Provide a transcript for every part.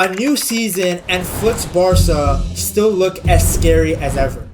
A new season and Flick's Barça still look as scary as ever.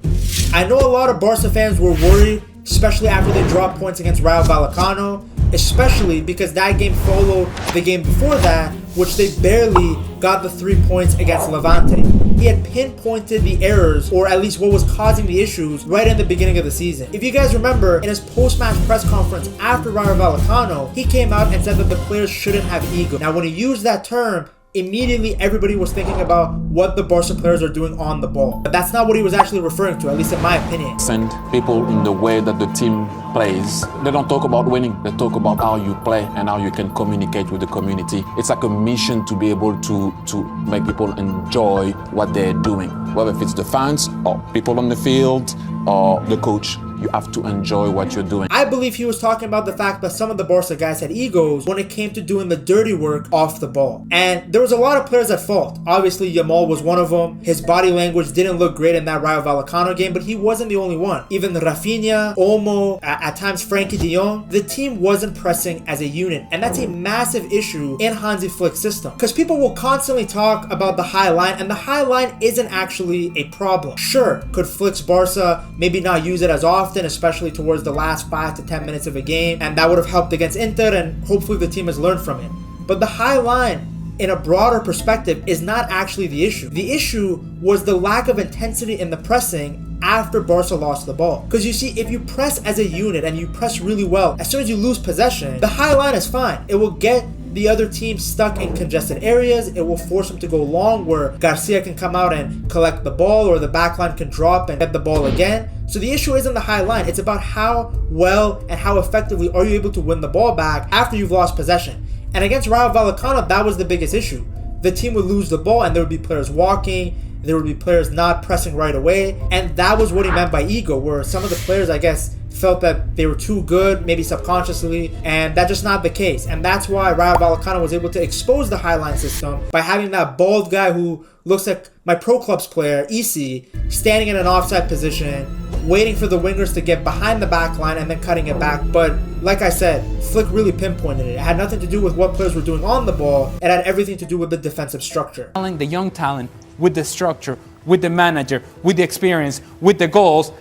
I know a lot of Barça fans were worried, especially after they dropped points against Rayo Vallecano, especially because that game followed the game before that, which they barely got the 3 points against Levante. He had pinpointed the errors, or at least what was causing the issues, right in the beginning of the season. If you guys remember, in his post-match press conference after Rayo Vallecano, he came out and said that the players shouldn't have ego. Now, when he used that term, immediately everybody was thinking about what the Barca players are doing on the ball. But that's not what he was actually referring to, at least in my opinion. Send people in the way that the team plays. They don't talk about winning, they talk about how you play and how you can communicate with the community. It's like a mission to be able to make people enjoy what they're doing. Whether if it's the fans or people on the field or the coach. You have to enjoy what you're doing. I believe he was talking about the fact that some of the Barca guys had egos when it came to doing the dirty work off the ball. And there was a lot of players at fault. Obviously, Yamal was one of them. His body language didn't look great in that Rayo Vallecano game, but he wasn't the only one. Even Rafinha, Olmo, at times Frankie de Jong, the team wasn't pressing as a unit. And that's a massive issue in Hansi Flick's system. Because people will constantly talk about the high line, and the high line isn't actually a problem. Sure, could Flick's Barca maybe not use it as often, especially towards the last 5 to 10 minutes of a game, and that would have helped against Inter, and hopefully the team has learned from it. But the high line, in a broader perspective, is not actually the issue. The issue was the lack of intensity in the pressing after Barca lost the ball. Because you see, if you press as a unit and you press really well, as soon as you lose possession, the high line is fine. It will get the other team stuck in congested areas. It will force them to go long, where Garcia can come out and collect the ball, or the backline can drop and get the ball again. So the issue isn't the high line. It's about how well and how effectively are you able to win the ball back after you've lost possession. And against Rayo Vallecano, that was the biggest issue. The team would lose the ball and there would be players walking, there would be players not pressing right away. And that was what he meant by ego, where some of the players, I guess, felt that they were too good, maybe subconsciously, and that's just not the case. And that's why Rayo Vallecano was able to expose the highline system by having that bald guy who looks like my pro clubs player, Isi, standing in an offside position, waiting for the wingers to get behind the back line and then cutting it back. But like I said, Flick really pinpointed it. It had nothing to do with what players were doing on the ball. It had everything to do with the defensive structure. The young talent with the structure, with the manager, with the experience, with the goals,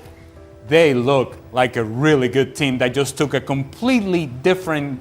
they look like a really good team that just took a completely different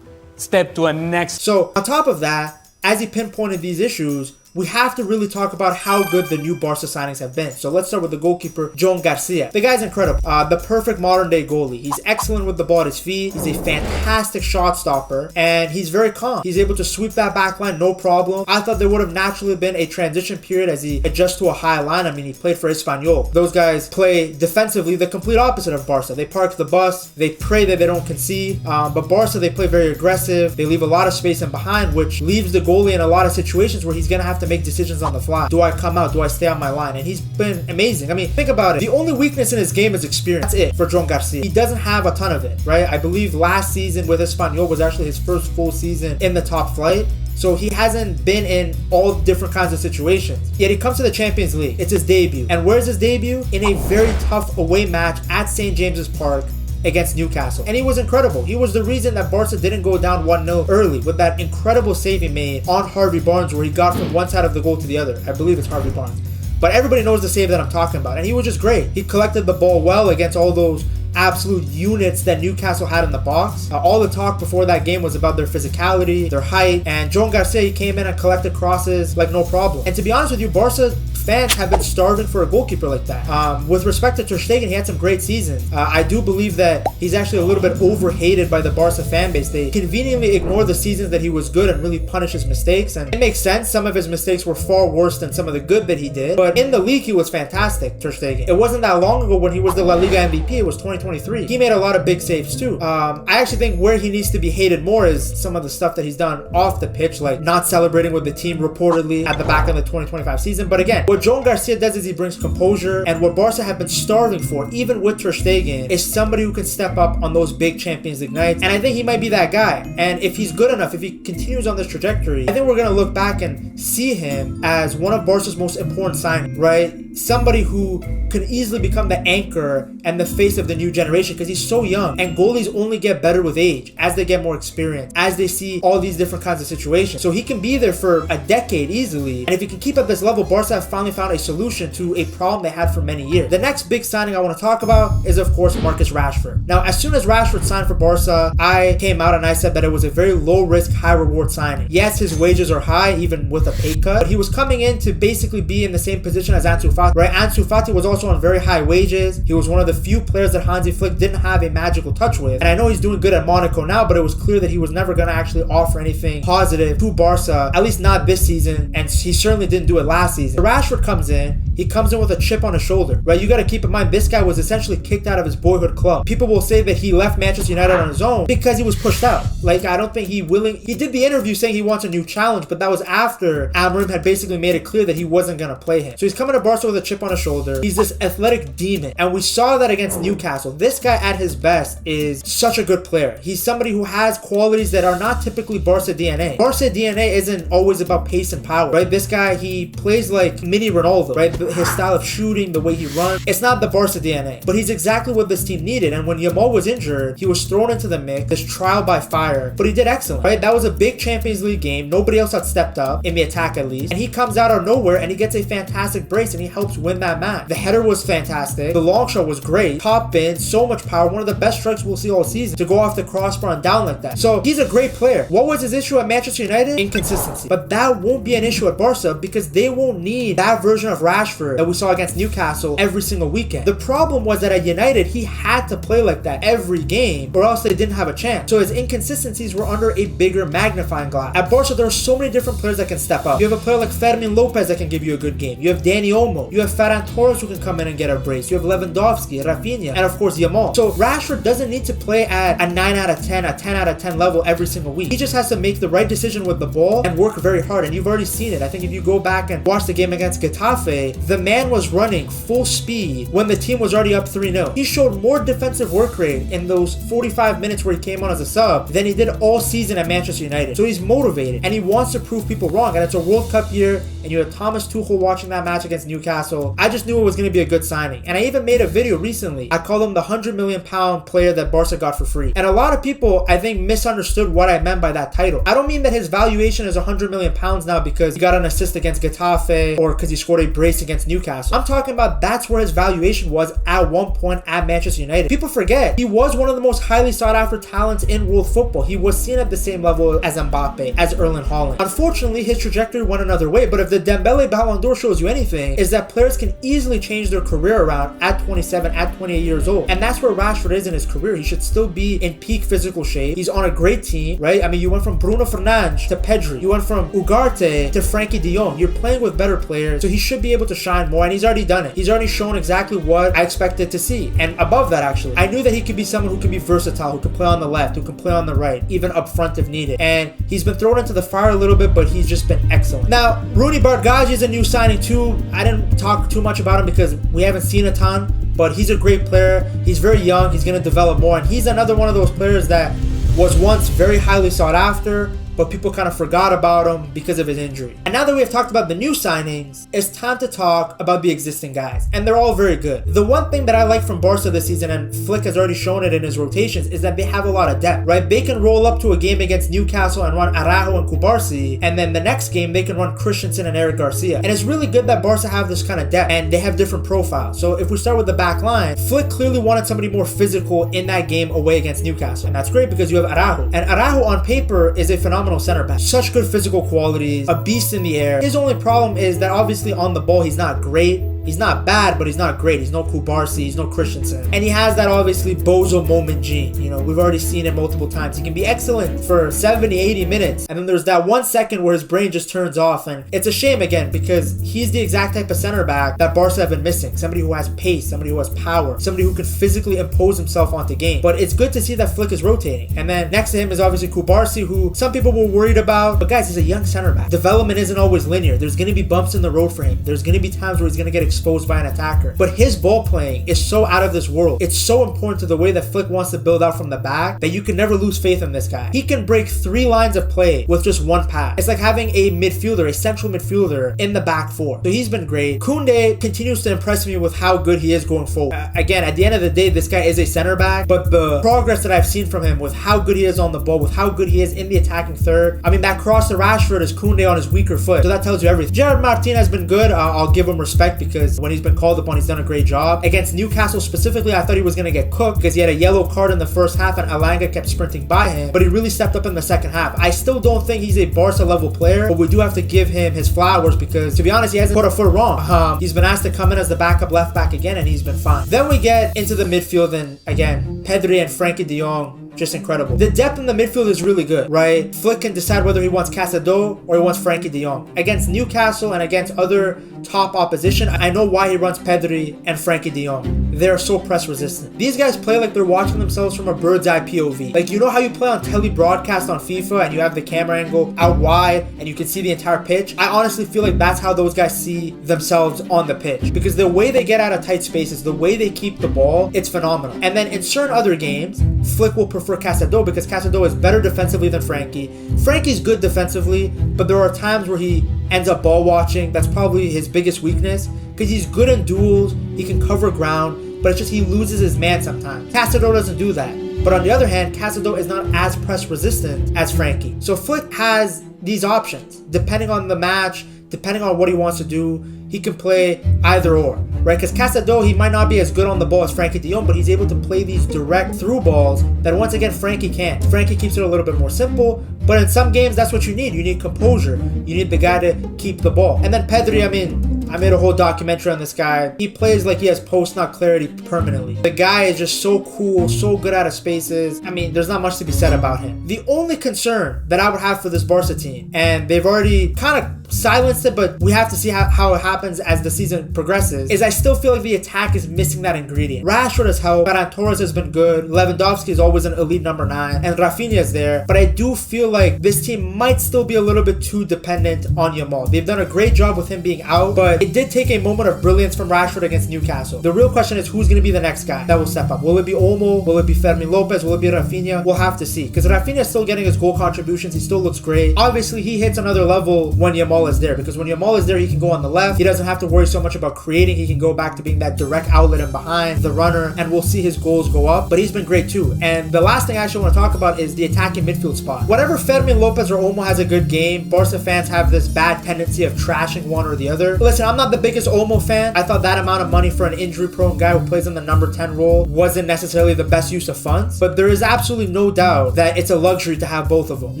step to a next. So on top of that, as he pinpointed these issues, we have to really talk about how good the new Barca signings have been. So let's start with the goalkeeper, Joan Garcia. The guy's incredible. The perfect modern day goalie. He's excellent with the ball at his feet. He's a fantastic shot stopper, and he's very calm. He's able to sweep that back line, no problem. I thought there would have naturally been a transition period as he adjusts to a high line. I mean, he played for Espanyol. Those guys play defensively the complete opposite of Barca. They park the bus. They pray that they don't concede. But Barca, they play very aggressive. They leave a lot of space in behind, which leaves the goalie in a lot of situations where he's going to have to make decisions on the fly. Do I come out? Do I stay on my line? And he's been amazing. I mean, think about it. The only weakness in his game is experience. That's it for Joan Garcia. He doesn't have a ton of it, right? I believe last season with Espanyol was actually his first full season in the top flight. So he hasn't been in all different kinds of situations. Yet he comes to the Champions League. It's his debut. And where's his debut? In a very tough away match at St. James's Park against Newcastle. And he was incredible. He was the reason that Barca didn't go down 1-0 early, with that incredible save he made on Harvey Barnes, where he got from one side of the goal to the other. I believe it's Harvey Barnes. But everybody knows the save that I'm talking about. And he was just great. He collected the ball well against all those absolute units that Newcastle had in the box. All the talk before that game was about their physicality, their height, and Joan Garcia came in and collected crosses like no problem. And to be honest with you, Barca fans have been starving for a goalkeeper like that. With respect to Ter Stegen, he had some great seasons. I do believe that he's actually a little bit overhated by the Barca fan base. They conveniently ignore the seasons that he was good and really punish his mistakes. And it makes sense. Some of his mistakes were far worse than some of the good that he did. But in the league, he was fantastic, Ter Stegen. It wasn't that long ago when he was the La Liga MVP. It was 2023. He made a lot of big saves too. I actually think where he needs to be hated more is some of the stuff that he's done off the pitch, like not celebrating with the team reportedly at the back of the 2025 season. But again, what Joan Garcia does is he brings composure, and what Barca have been starving for, even with Ter Stegen, is somebody who can step up on those big Champions League nights. And I think he might be that guy. And if he's good enough, if he continues on this trajectory, I think we're going to look back and see him as one of Barca's most important signings, right? somebody who could easily become the anchor and the face of the new generation because he's so young. And goalies only get better with age as they get more experience, as they see all these different kinds of situations. So he can be there for a decade easily. And if he can keep at this level, Barca have finally found a solution to a problem they had for many years. The next big signing I want to talk about is, of course, Marcus Rashford. Now, as soon as Rashford signed for Barca, I came out and I said that it was a very low risk, high reward signing. Yes, his wages are high, even with a pay cut, but he was coming in to basically be in the same position as Hansi Flick, right? Hansi Flick was also on very high wages. He was one of the few players that Hansi Flick didn't have a magical touch with. And I know he's doing good at Monaco now, but it was clear that he was never going to actually offer anything positive to Barca, at least not this season, and he certainly didn't do it last season. Rashford comes in, he comes in with a chip on his shoulder, right? You got to keep in mind, this guy was essentially kicked out of his boyhood club. People will say that he left Manchester United on his own because he was pushed out. Like, I don't think he did the interview saying he wants a new challenge, but that was after Amorim had basically made it clear that he wasn't going to play him. So he's coming to Barca with a chip on his shoulder. He's this athletic demon, and we saw that against Newcastle. This guy at his best is such a good player. He's somebody who has qualities that are not typically Barca DNA. Barca DNA isn't always about pace and power, right? This guy, he plays like mini Ronaldo, right? His style of shooting, the way he runs, it's not the Barca DNA, but he's exactly what this team needed. And when Yamal was injured, he was thrown into the mix, this trial by fire, but he did excellent, right? That was a big Champions League game. Nobody else had stepped up in the attack at least, and he comes out of nowhere and he gets a fantastic brace and he helps win that match. The header was fantastic. The long shot was great. Top in, so much power. One of the best strikes we'll see all season to go off the crossbar and down like that. So he's a great player. What was his issue at Manchester United? Inconsistency. But that won't be an issue at Barca because they won't need that version of Rashford that we saw against Newcastle every single weekend. The problem was that at United, he had to play like that every game or else they didn't have a chance. So his inconsistencies were under a bigger magnifying glass. At Barca, there are so many different players that can step up. You have a player like Fermin Lopez that can give you a good game. You have Dani Olmo. You have Ferran Torres who can come in and get a brace. You have Lewandowski, Rafinha, and of course Yamal. So Rashford doesn't need to play at a 9 out of 10, a 10 out of 10 level every single week. He just has to make the right decision with the ball and work very hard. And you've already seen it. I think if you go back and watch the game against Getafe, the man was running full speed when the team was already up 3-0. He showed more defensive work rate in those 45 minutes where he came on as a sub than he did all season at Manchester United. So he's motivated and he wants to prove people wrong. And it's a World Cup year and you had Thomas Tuchel watching that match against Newcastle. I just knew it was going to be a good signing. And I even made a video recently. I called him the £100 million player that Barca got for free. And a lot of people, I think, misunderstood what I meant by that title. I don't mean that his valuation is £100 million now because he got an assist against Getafe or because he scored a brace against Newcastle. I'm talking about that's where his valuation was at one point at Manchester United. People forget he was one of the most highly sought after talents in world football. He was seen at the same level as Mbappe, as Erling Haaland. Unfortunately, his trajectory went another way, but if the Dembele Ballon d'Or shows you anything, is that players can easily change their career around at 27, at 28 years old. And that's where Rashford is in his career. He should still be in peak physical shape. He's on a great team, right? I mean, you went from Bruno Fernandes to Pedri. You went from Ugarte to Frankie de Jong. You're playing with better players, so he should be able to shine more, and he's already done it. He's already shown exactly what I expected to see. And above that, actually, I knew that he could be someone who can be versatile, who can play on the left, who can play on the right, even up front if needed. And he's been thrown into the fire a little bit, but he's just been excellent. Now, Rooney Bargaji is a new signing too. I didn't talk too much about him because we haven't seen a ton, but he's a great player. He's very young. He's going to develop more, and he's another one of those players that was once very highly sought after, but people kind of forgot about him because of his injury. And now that we have talked about the new signings, it's time to talk about the existing guys. And they're all very good. The one thing that I like from Barca this season, and Flick has already shown it in his rotations, is that they have a lot of depth, right? They can roll up to a game against Newcastle and run Araujo and Cubarsí, and then the next game they can run Christensen and Eric Garcia. And it's really good that Barca have this kind of depth, and they have different profiles. So if we start with the back line, Flick clearly wanted somebody more physical in that game away against Newcastle. And that's great because you have Araujo. And Araujo on paper is a phenomenal center back. Such good physical qualities, a beast in the air. His only problem is that obviously on the ball he's not great. He's not bad, but he's not great. He's no Cubarsí, he's no Christensen. And he has that obviously bozo moment gene. You know, we've already seen it multiple times. He can be excellent for 70, 80 minutes. And then there's that 1 second where his brain just turns off. And it's a shame again because he's the exact type of center back that Barca have been missing. Somebody who has pace, somebody who has power, somebody who can physically impose himself onto game. But it's good to see that Flick is rotating. And then next to him is obviously Cubarsí, who some people were worried about. But guys, he's a young center back. Development isn't always linear. There's going to be bumps in the road for him. There's going to be times where he's going to get exposed by an attacker. But his ball playing is so out of this world. It's so important to the way that Flick wants to build out from the back that you can never lose faith in this guy. He can break 3 lines of play with just one pass. It's like having a midfielder, a central midfielder in the back 4. So he's been great. Koundé continues to impress me with how good he is going forward. Again, at the end of the day, this guy is a center back, but the progress that I've seen from him with how good he is on the ball, with how good he is in the attacking third. I mean, that cross to Rashford is Koundé on his weaker foot. So that tells you everything. Gerard Martin has been good. I'll give him respect because when he's been called upon, he's done a great job. Against Newcastle specifically, I thought he was going to get cooked because he had a yellow card in the first half and Alanga kept sprinting by him, but he really stepped up in the second half. I still don't think he's a Barca level player, but we do have to give him his flowers because, to be honest, he hasn't put a foot wrong. He's been asked to come in as the backup left back again and he's been fine. Then we get into the midfield and again, Pedri and Frankie de Jong, just incredible. The depth in the midfield is really good, right? Flick can decide whether he wants Casado or he wants Frankie de Jong. Against Newcastle and against other top opposition, I know why he runs Pedri and Frankie de Jong. They're so press resistant. These guys play like they're watching themselves from a bird's eye POV. Like, you know how you play on tele broadcast on FIFA and you have the camera angle out wide and you can see the entire pitch? I honestly feel like that's how those guys see themselves on the pitch, because the way they get out of tight spaces, the way they keep the ball, it's phenomenal. And then in certain other games, Flick will prefer Casado because Casado is better defensively than Frankie. Frankie's good defensively, but there are times where he ends up ball watching. That's probably his biggest weakness because he's good in duels, he can cover ground, but it's just he loses his man sometimes. Casado doesn't do that. But on the other hand, Casado is not as press resistant as Frankie. So Flick has these options. Depending on the match, depending on what he wants to do, he can play either or, right? Because Casado, he might not be as good on the ball as Frankie de Jong, but he's able to play these direct through balls that once again Frankie can't. Frankie keeps it a little bit more simple, but in some games that's what you need. You need composure. You need the guy to keep the ball. And then Pedri, I mean, I made a whole documentary on this guy. He plays like he has post-knock clarity permanently. The guy is just so cool, so good out of spaces. I mean, there's not much to be said about him. The only concern that I would have for this Barca team, and they've already kind of silenced it, but we have to see how it happens as the season progresses, is I still feel like the attack is missing that ingredient. Rashford has helped, Ferran Torres has been good, Lewandowski is always an elite number 9, and Rafinha is there, but I do feel like this team might still be a little bit too dependent on Yamal. They've done a great job with him being out, but it did take a moment of brilliance from Rashford against Newcastle. The real question is who's going to be the next guy that will step up. Will it be Olmo? Will it be Fermin Lopez? Will it be Rafinha? We'll have to see, because Rafinha is still getting his goal contributions. He still looks great. Obviously, he hits another level when Yamal is there, because when Yamal is there, he can go on the left. He doesn't have to worry so much about creating. He can go back to being that direct outlet and behind the runner, and we'll see his goals go up. But he's been great too. And the last thing I actually want to talk about is the attacking midfield spot. Whenever Fermin Lopez or Olmo has a good game, Barca fans have this bad tendency of trashing one or the other. But listen, I'm not the biggest Olmo fan. I thought that amount of money for an injury-prone guy who plays in the number 10 role wasn't necessarily the best use of funds. But there is absolutely no doubt that it's a luxury to have both of them.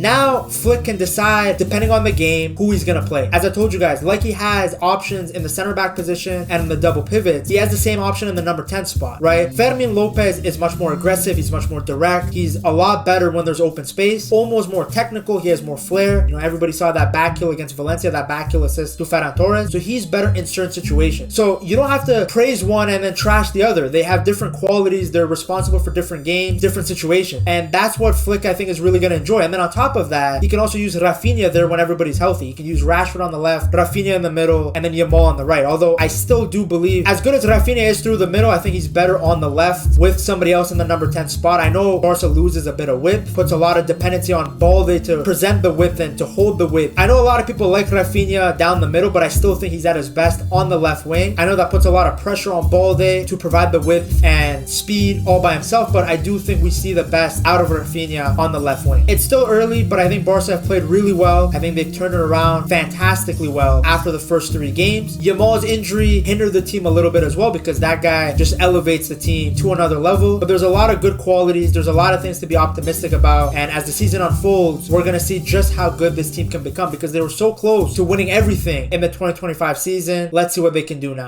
Now, Flick can decide, depending on the game, who he's going to play. As I told you guys, like he has options in the center back position and in the double pivots, he has the same option in the number 10 spot, right? Fermin Lopez is much more aggressive. He's much more direct. He's a lot better when there's open space. Olmo's more technical. He has more flair. You know, everybody saw that back heel against Valencia, that back heel assist to Ferran Torres. So he's better in certain situations. So you don't have to praise one and then trash the other. They have different qualities. They're responsible for different games, different situations. And that's what Flick, I think, is really going to enjoy. And then on top of that, he can also use Rafinha there when everybody's healthy. He can use Rashford on the left, Rafinha in the middle, and then Yamal on the right. Although I still do believe, as good as Rafinha is through the middle, I think he's better on the left with somebody else in the number 10 spot. I know Barca loses a bit of width, puts a lot of dependency on Balde to present the width and to hold the width. I know a lot of people like Rafinha down the middle, but I still think he's at his best on the left wing. I know that puts a lot of pressure on Balde to provide the width and speed all by himself, but I do think we see the best out of Rafinha on the left wing. It's still early, but I think Barca have played really well. I think they've turned it around fantastically well after the first 3 games. Yamal's injury hindered the team a little bit as well because that guy just elevates the team to another level. But there's a lot of good qualities. There's a lot of things to be optimistic about. And as the season unfolds, we're going to see just how good this team can become because they were so close to winning everything in the 2025 season. Let's see what they can do now.